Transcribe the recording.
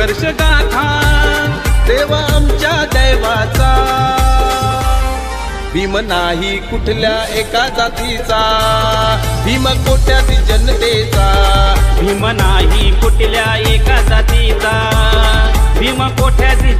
संघर्ष गाथा देवा आमच्या दैवाचा भीम नाही कुठल्या एका जातीचा भीम कोट्याती जनतेचा भीम नाही कुठल्या एका जातीचा भीम कोट्याची